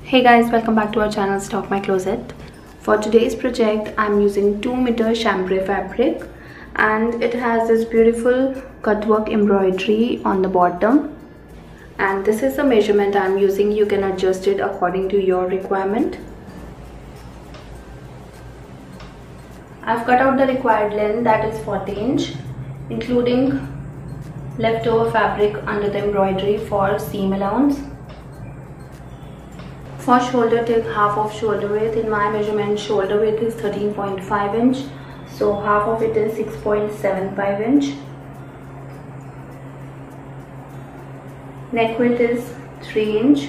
Hey guys, welcome back to our channel Stock My Closet. For today's project, I'm using 2-meter chambray fabric and it has this beautiful cutwork embroidery on the bottom. And this is the measurement I'm using. You can adjust it according to your requirement. I've cut out the required length, that is 40 inch, including leftover fabric under the embroidery for seam allowance. For shoulder, take half of shoulder width. In my measurement, shoulder width is 13.5 inch, so half of it is 6.75 inch. Neck width is 3 inch.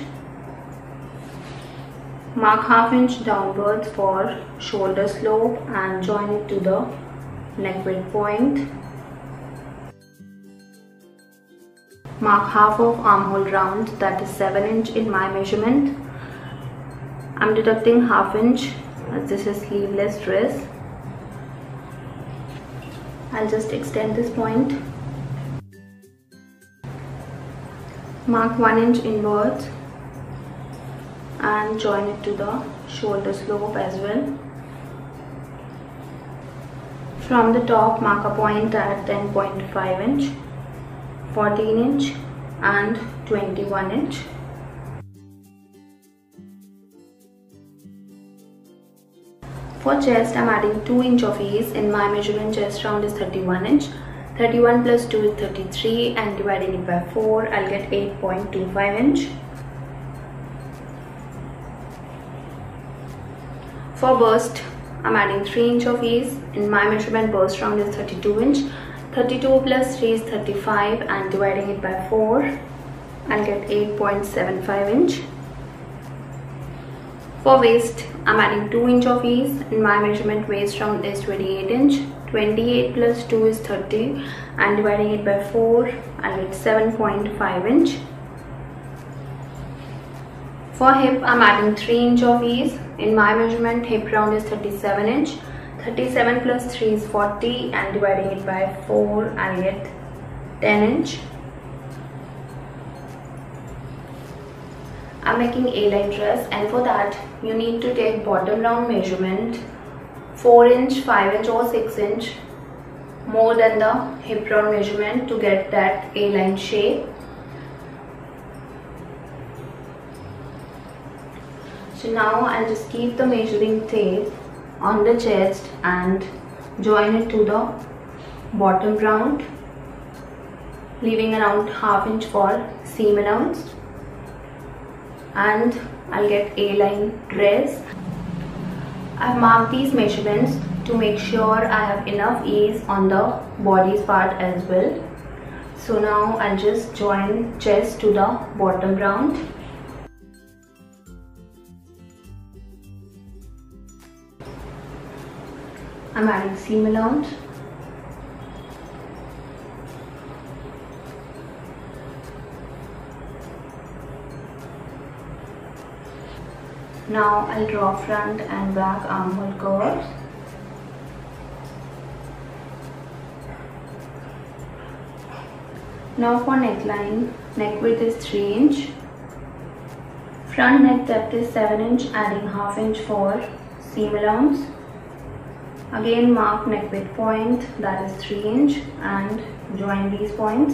Mark half inch downwards for shoulder slope and join it to the neck width point. Mark half of armhole round, that is 7 inch in my measurement. I'm deducting half inch as this is sleeveless dress. I'll just extend this point. Mark 1 inch inwards and join it to the shoulder slope as well. From the top, mark a point at 10.5 inch, 14 inch and 21 inch. For chest, I'm adding 2 inch of ease. In my measurement, chest round is 31 inch. 31 plus 2 is 33 and dividing it by 4, I'll get 8.25 inch. For bust, I'm adding 3 inch of ease. In my measurement, bust round is 32 inch. 32 plus 3 is 35 and dividing it by 4, I'll get 8.75 inch. For waist, I'm adding 2 inch of ease. In my measurement, waist round is 28 inch. 28 plus 2 is 30 and dividing it by 4, I'll get 7.5 inch. For hip, I'm adding 3 inch of ease. In my measurement, hip round is 37 inch. 37 plus 3 is 40 and dividing it by 4, I'll get 10 inch. I'm making A-line dress, and for that you need to take bottom round measurement 4 inch, 5 inch or 6 inch more than the hip round measurement to get that A-line shape. So now I'll just keep the measuring tape on the chest and join it to the bottom round, leaving around half inch for seam allowance. And I'll get A-line dress. I've marked these measurements to make sure I have enough ease on the body's part as well. So now I'll just join chest to the bottom round. I'm adding seam allowance. Now I'll draw front and back armhole curves. Now for neckline, neck width is 3 inch. Front neck depth is 7 inch, adding half inch for seam allowance. Again mark neck width point, that is 3 inch, and join these points.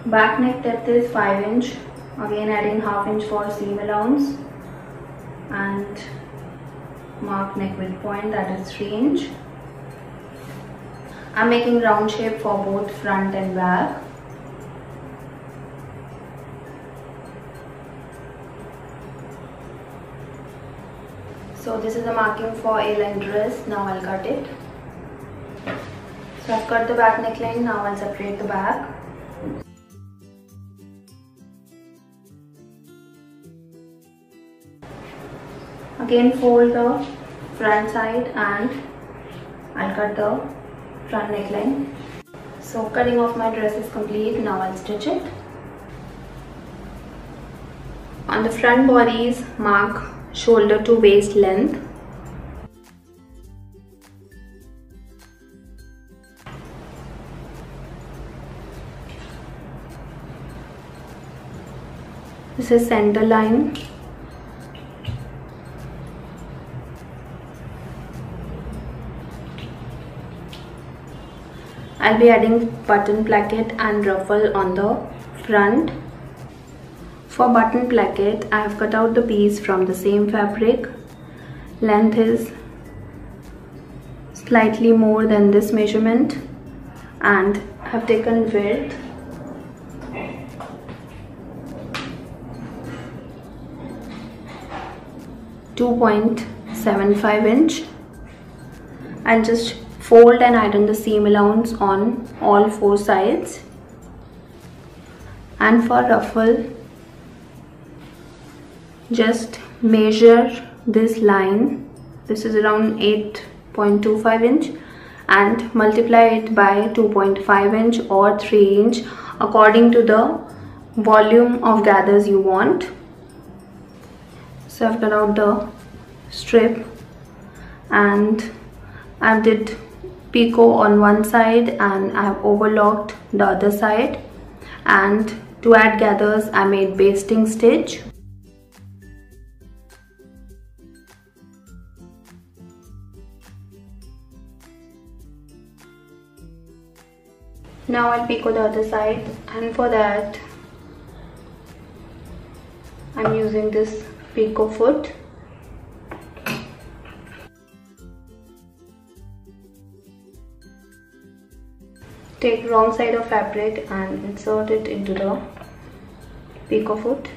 Back neck depth is 5 inch, again adding half inch for seam allowance, and mark neck width point, that is 3 inch. I'm making round shape for both front and back. So this is the marking for A-line dress. Now I'll cut it. So I've cut the back neckline. Now I'll separate the back. Again fold the front side and I'll cut the front neckline. So cutting off my dress is complete. Now I'll stitch it. On the front bodies, mark shoulder to waist length. This is center line. I'll be adding button placket and ruffle on the front. For button placket, I have cut out the piece from the same fabric. Length is slightly more than this measurement and have taken width .75" and just fold and iron the seam allowance on all 4 sides. And for ruffle, just measure this line, this is around 8.25" and multiply it by 2.5" or 3" according to the volume of gathers you want. So I've cut out the strip and I've did picot on one side and I've overlocked the other side, and to add gathers I made basting stitch. Now I'll picot the other side, and for that I'm using this picot foot. Take wrong side of fabric and insert it into the picot foot.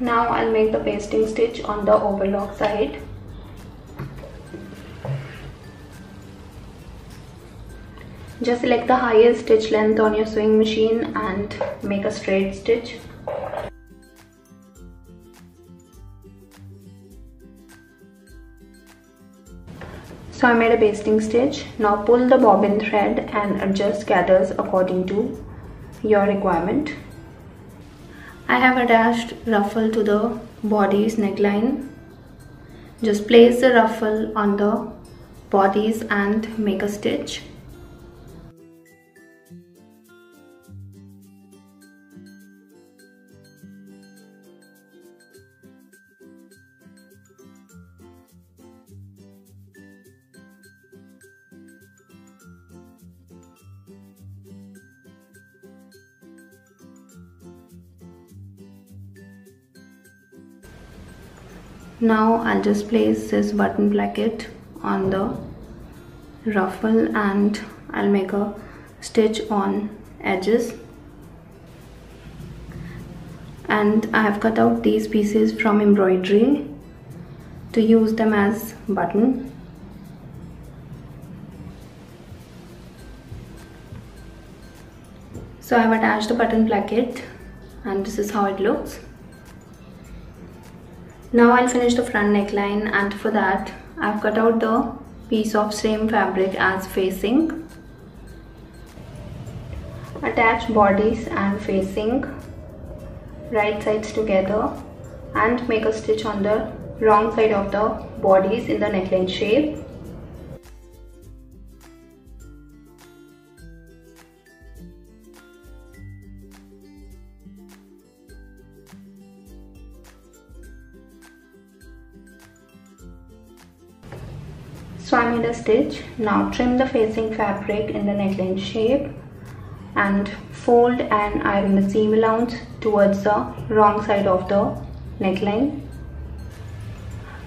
Now I'll make the basting stitch on the overlock side. Just select the highest stitch length on your sewing machine and make a straight stitch. So I made a basting stitch. Now pull the bobbin thread and adjust gathers according to your requirement. I have attached ruffle to the body's neckline. Just place the ruffle on the bodies and make a stitch. Now I'll just place this button placket on the ruffle and I'll make a stitch on edges. And I have cut out these pieces from embroidery to use them as button. So I have attached the button placket and this is how it looks. Now I'll finish the front neckline, and for that I've cut out the piece of same fabric as facing. Attach bodies and facing right sides together and make a stitch on the wrong side of the bodies in the neckline shape. So I made a stitch. Now trim the facing fabric in the neckline shape and fold and iron the seam allowance towards the wrong side of the neckline.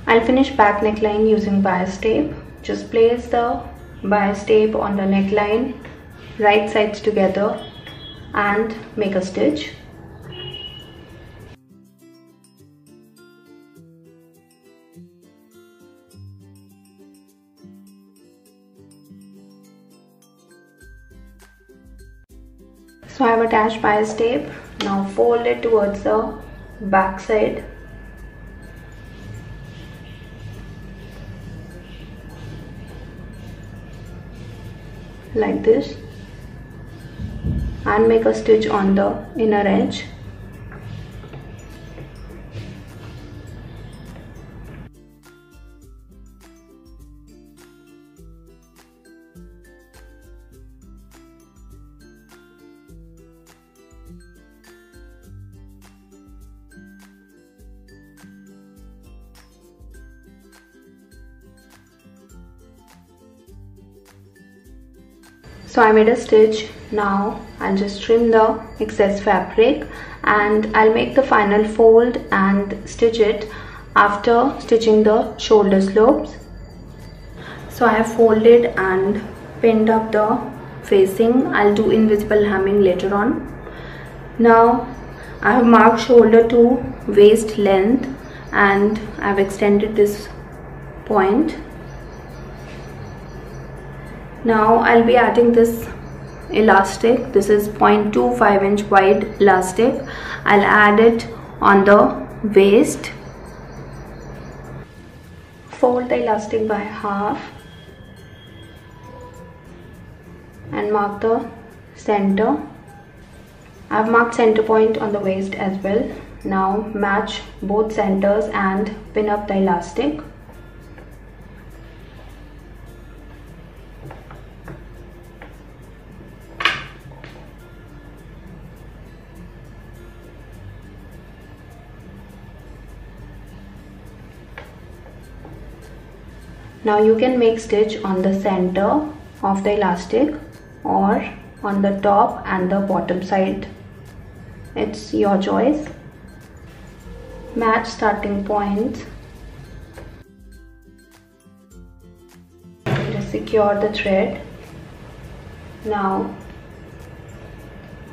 I'll finish back neckline using bias tape. Just place the bias tape on the neckline, right sides together, and make a stitch. So I have attached bias tape. Now fold it towards the back side. Like this. and make a stitch on the inner edge. So I made a stitch. Now I'll just trim the excess fabric and I'll make the final fold and stitch it after stitching the shoulder slopes. So I have folded and pinned up the facing. I'll do invisible hemming later on. Now I have marked shoulder to waist length and I've extended this point. Now I'll be adding this elastic. This is 0.25 inch wide elastic. I'll add it on the waist. Fold the elastic by half and mark the center. I've marked center point on the waist as well. Now match both centers and pin up the elastic. Now you can make stitch on the center of the elastic or on the top and the bottom side. It's your choice. Match starting points. Just secure the thread. Now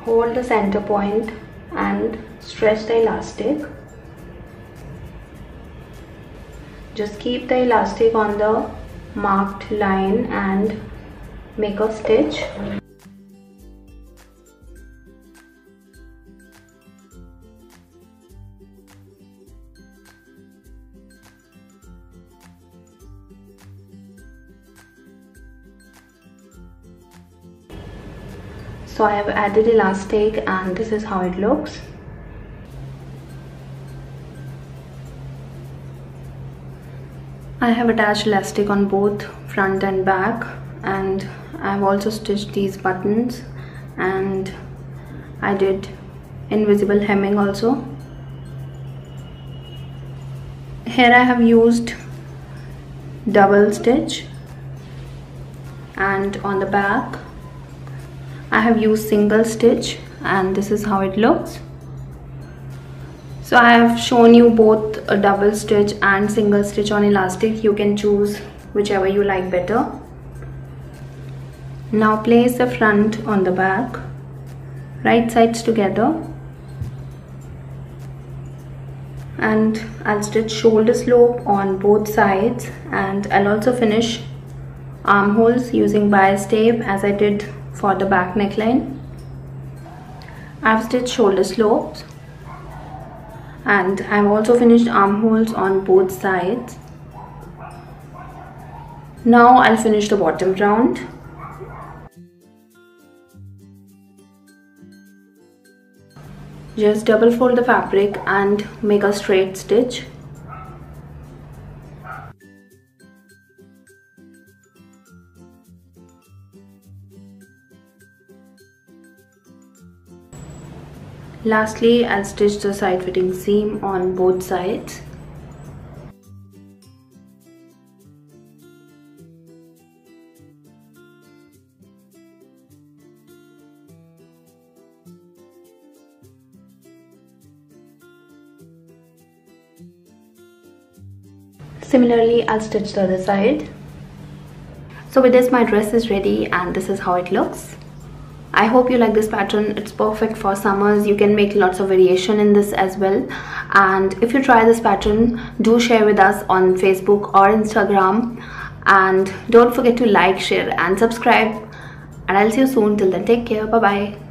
hold the center point and stretch the elastic. Just keep the elastic on the marked line and make a stitch. So I have added elastic and this is how it looks. I have attached elastic on both front and back, and I have also stitched these buttons, and I did invisible hemming also. Here I have used double stitch, and on the back I have used single stitch, and this is how it looks. So I have shown you both a double stitch and single stitch on elastic. You can choose whichever you like better. Now place the front on the back, right sides together, and I'll stitch shoulder slope on both sides, and I'll also finish armholes using bias tape as I did for the back neckline. I've stitched shoulder slopes and I've also finished armholes on both sides. Now I'll finish the bottom round. Just double fold the fabric and make a straight stitch. Lastly, I'll stitch the side fitting seam on both sides. Similarly, I'll stitch the other side. So with this, my dress is ready and this is how it looks. I hope you like this pattern. It's perfect for summers. You can make lots of variation in this as well. And if you try this pattern, do share with us on Facebook or Instagram. And don't forget to like, share and subscribe. And I'll see you soon. Till then, take care. Bye bye.